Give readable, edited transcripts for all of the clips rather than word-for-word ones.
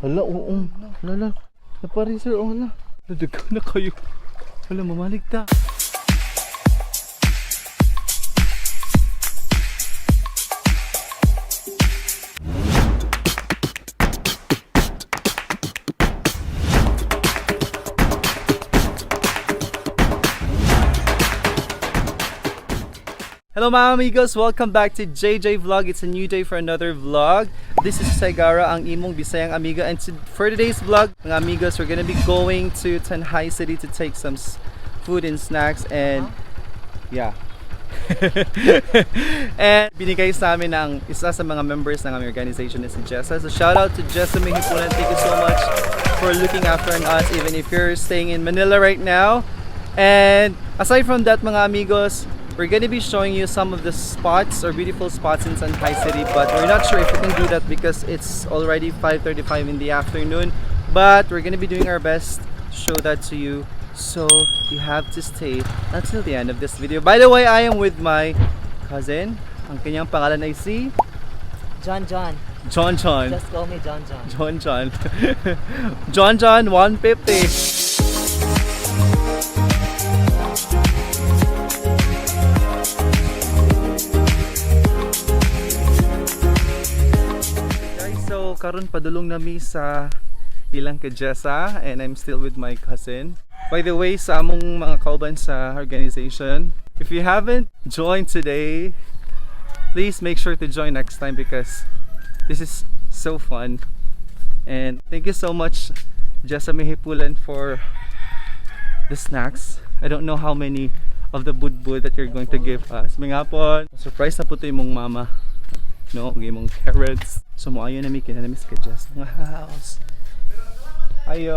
Hala, oo. Hala, napari sir, oh hala. Nadaga na kayo. Hala, mamaligta. Hello mga amigos! Welcome back to JJ Vlog. It's a new day for another vlog. This is Gara, ang imong Bisayang amiga, and for today's vlog, mga amigos, we're gonna be going to Shanghai City to take some food and snacks and yeah. And binigay sa amin ng isa sa mga members ng aming organization na si JESSA. So shout out to JESSA MAE GIPULAN. Thank you so much for looking after us even if you're staying in Manila right now. And aside from that mga amigos, we're going to be showing you some of the spots or beautiful spots in Shanghai City, but we're not sure if we can do that because it's already 5:35 in the afternoon. But we're going to be doing our best to show that to you, so you have to stay until the end of this video. By the way, I am with my cousin. Ang kanyang pangalan ay si John. John. Just call me John. John 150. So karon padulong nami sa ilang ka JESSA and I'm still with my cousin. By the way, sa among mga kauban sa organization, if you haven't joined today, please make sure to join next time because this is so fun. And thank you so much JESSA MAE GIPULAN for the snacks. I don't know how many of the budbud that you're going to give us. Mingapon, surprise na po ito yung mong mama. No, game mong carrots. So mo ayo na mi kinanamis ka JESSA nga house. Ayo,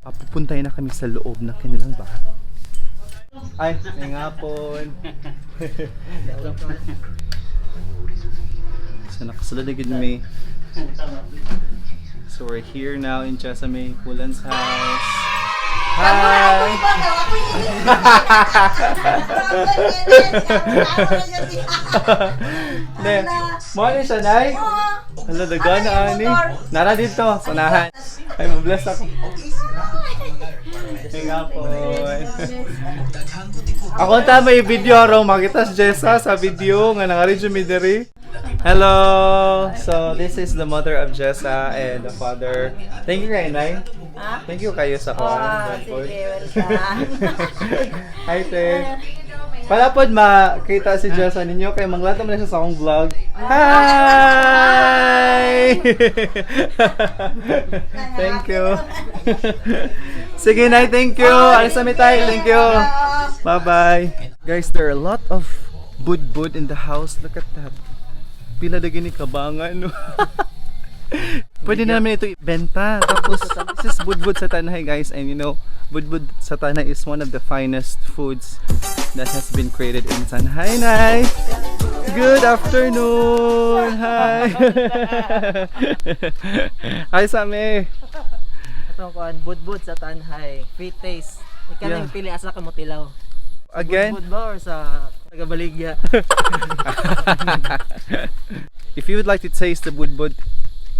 pupuntay na kami sa loob ng kanilang bahay. Ay, ngapon. So nakasulod na gid mi. So we're here now in JESSA MAE GIPULAN's house. Hi! Mo ni siya, Nay? Hala, dagan na ani. Nara dito, sanahan. Ay, mabless ako. Ngapon. Ako ta may video raw makita si JESSA sa video nga nanga-resume mi diri. Hello. So this is the mother of JESSA and the father. Thank you kay Nay. Thank you kayo sa kuwan. Sige, welcome. Hi, te. Para pod makita si JESSA ninyo kay manglato man siya sa akong vlog. Hi! Thank you. Sige, Nay, thank you. Alis na mi tayo. Thank you. Bye-bye. Guys, there are a lot of budbud in the house. Look at that. Pila na gini kabangan. Pwede namin ito ibenta. Tapos, this is budbud sa Tanjay, guys. And you know, budbud sa Tanjay is one of the finest foods that has been created in Shanghai. Nay! Good afternoon! Hi! Hi, Same! Ito ko budbud sa Tanjay. Fit taste. Ikaw Yeah. nang pili asa ka mo tilaw. Again? Budbud ba or sa tagabaligya? If you would like to taste the budbud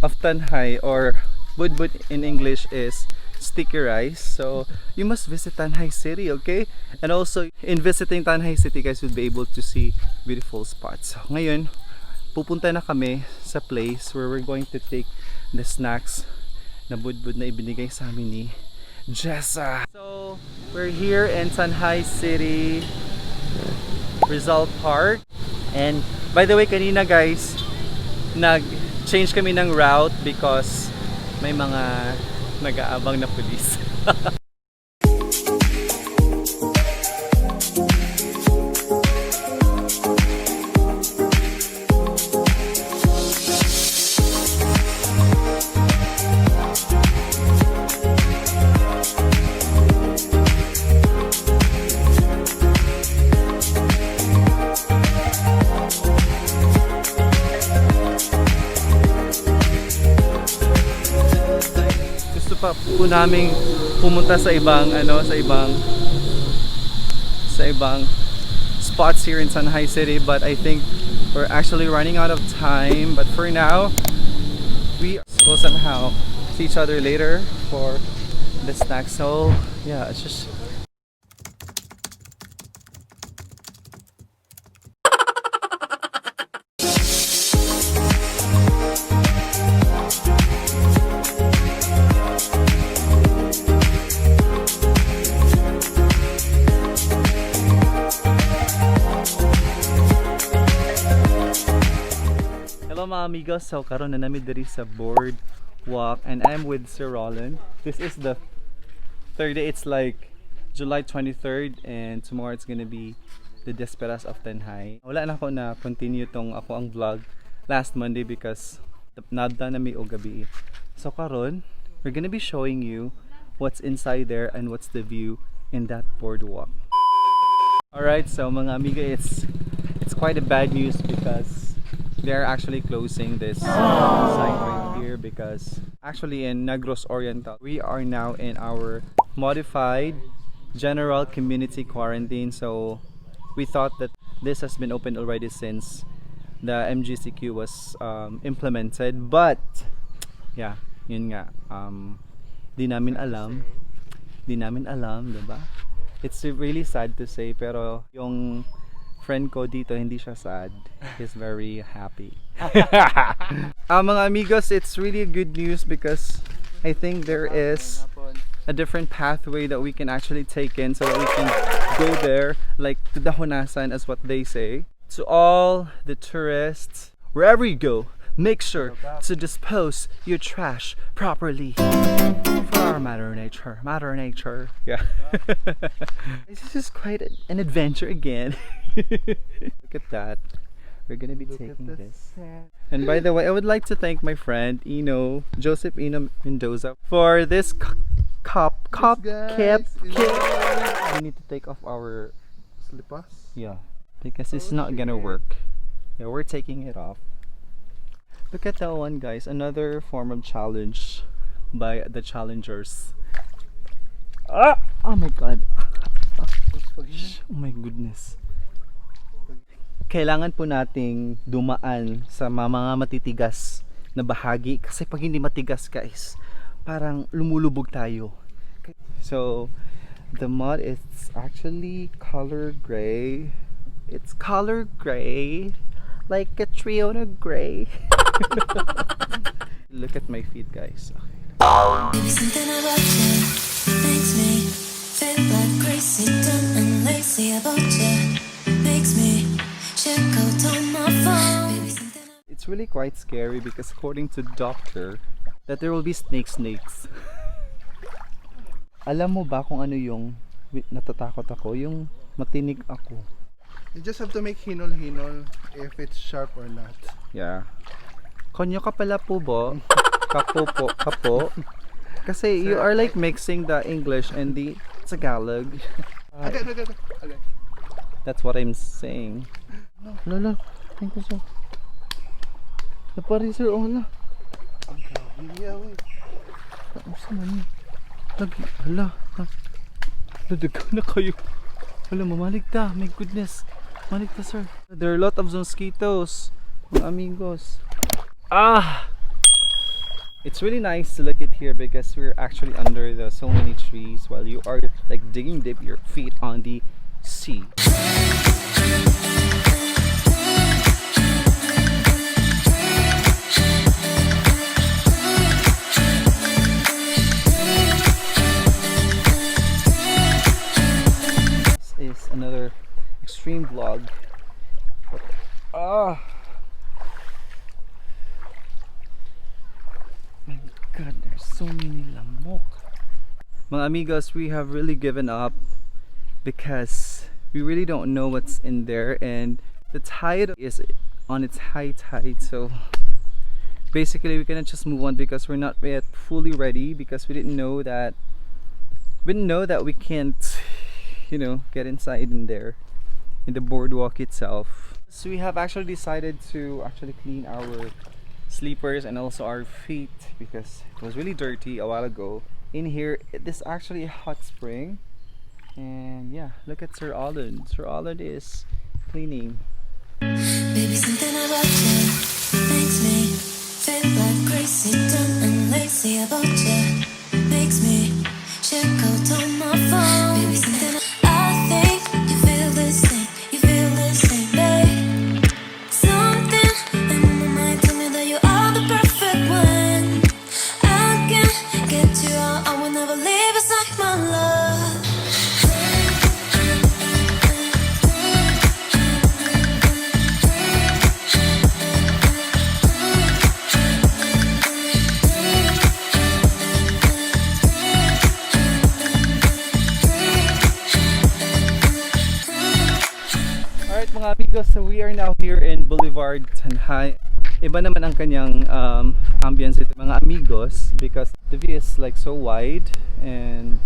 of Tanjay, or budbud in English is sticky rice, so you must visit Shanghai City, okay? And also in visiting Shanghai City, guys, you'll be able to see beautiful spots. So, ngayon pupunta na kami sa place where we're going to take the snacks na budbud na ibinigay sa amin ni JESSA. So we're here in Shanghai City, Rizal Park. And by the way, kanina guys, nag-change kami ng route because may mga nag-aabang na pulis. Pa po naming pumunta sa ibang sa ibang spots here in Shanghai City, but I think we're actually running out of time. But for now, we will somehow see each other later for the snack. So yeah, it's just hello mga amigos. So karon na namin diri sa Boardwalk and I'm with Sir Roland. This is the third day. It's like July 23rd and tomorrow it's gonna be the Desperas of Tanjay. Wala na ako na continue tong ako ang vlog last Monday because nada na mi o gabi. So karon we're gonna be showing you what's inside there and what's the view in that boardwalk. Alright, so mga amiga, it's quite a bad news because they're actually closing this site right here because actually in Negros Oriental we are now in our modified general community quarantine. So we thought that this has been open already since the MGCQ was implemented, but yeah, yun nga, di namin alam, diba? It's really sad to say, pero yung friend ko dito hindi siya sad, he's very happy. Mga amigos, it's really good news because I think there is a different pathway that we can actually take in so that we can go there like to dahunasan, as what they say. To all the tourists, wherever you go, make sure to dispose your trash properly for our Mother Nature. Yeah. This is quite an adventure again. Look at that. We're gonna be taking this. And by the way, I would like to thank my friend Joseph Mendoza for this cap. We need to take off our slippers. Yeah, because it's not gonna work. Yeah, we're taking it off. Look at that one, guys. Another form of challenge by the challengers. Oh my god. Oh my goodness. Kailangan po nating dumaan sa mga matitigas na bahagi kasi pag hindi matigas, guys, parang lumulubog tayo. So the mud is actually color gray. It's color gray like a Triona gray. Look at my feet, guys. Maybe something about you makes me feel like crazy, dumb and lazy about you. Makes me check out on my phone. It's really quite scary because according to the doctor that there will be snakes. Alam mo ba kung ano yung natatakot ako? Yung matinig ako. You just have to make hinol-hinol if it's sharp or not. Yeah. Konyo ka pala po bo? Kapo. Kasi you are like mixing the English and the Tagalog. Okay. That's what I'm saying. Lala, thank you so. Napari sir, wala. Saan na niya? Hala. Nadaga na kayo. Hala, mamaligta. My goodness. Maligta, sir. There are a lot of mosquitoes. Mga amigos. It's really nice to look at here because we're actually under so many trees while you are like digging deep your feet on the sea. This is another extreme vlog. My god, there's so many lamok. Mga amigos, we have really given up because we really don't know what's in there and the tide is on its high tide, so basically we cannot just move on because we're not yet fully ready because we didn't know that we can't get inside in there in the boardwalk itself. So we have actually decided to actually clean our sleepers and also our feet because it was really dirty a while ago. In here, this is actually a hot spring, and yeah, look at Sir Alden. Sir Alden is cleaning. Baby, something about you makes me feel like crazy, dumb and lazy about you. amigos, so we are now here in Boulevard Shanghai. Iba naman ang kanyang ambience ito mga amigos because the view is like so wide and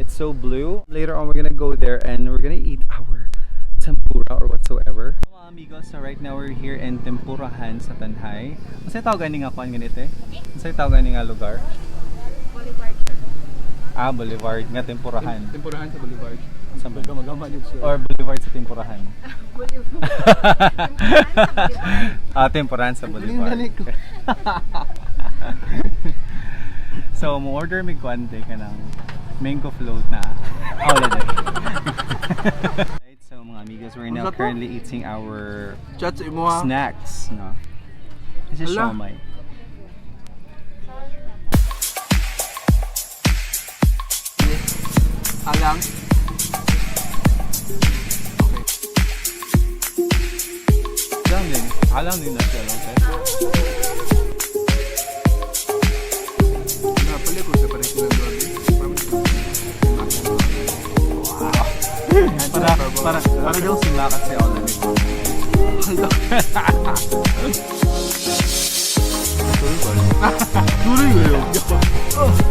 it's so blue. Later on we're gonna go there and we're gonna eat our tempura or whatsoever. Mga amigos, so right now we're here in Tempurahan sa Tanjay. Masay tawag gani nga kuan ganito eh? Masay tawag gani nga lugar? Boulevard. Ah, Boulevard nga Tempurahan. Tempurahan sa Boulevard. Sa Gama-gama dito siya. or Boulevard sa Tempurahan. Boulevard. Ah, Tempurahan sa Boulevard. So, mo-order mi kuante ka ng mango float na. Oh, legit. Right, so mga amigos, we're now currently eating our Chat sa imo ha. snacks, no? This is Hala. siomai. Alang. Alam din na siya, okay? Napali ko sa pares ng lobby. Para daw silakat si Ola nito. Tuloy ko yun.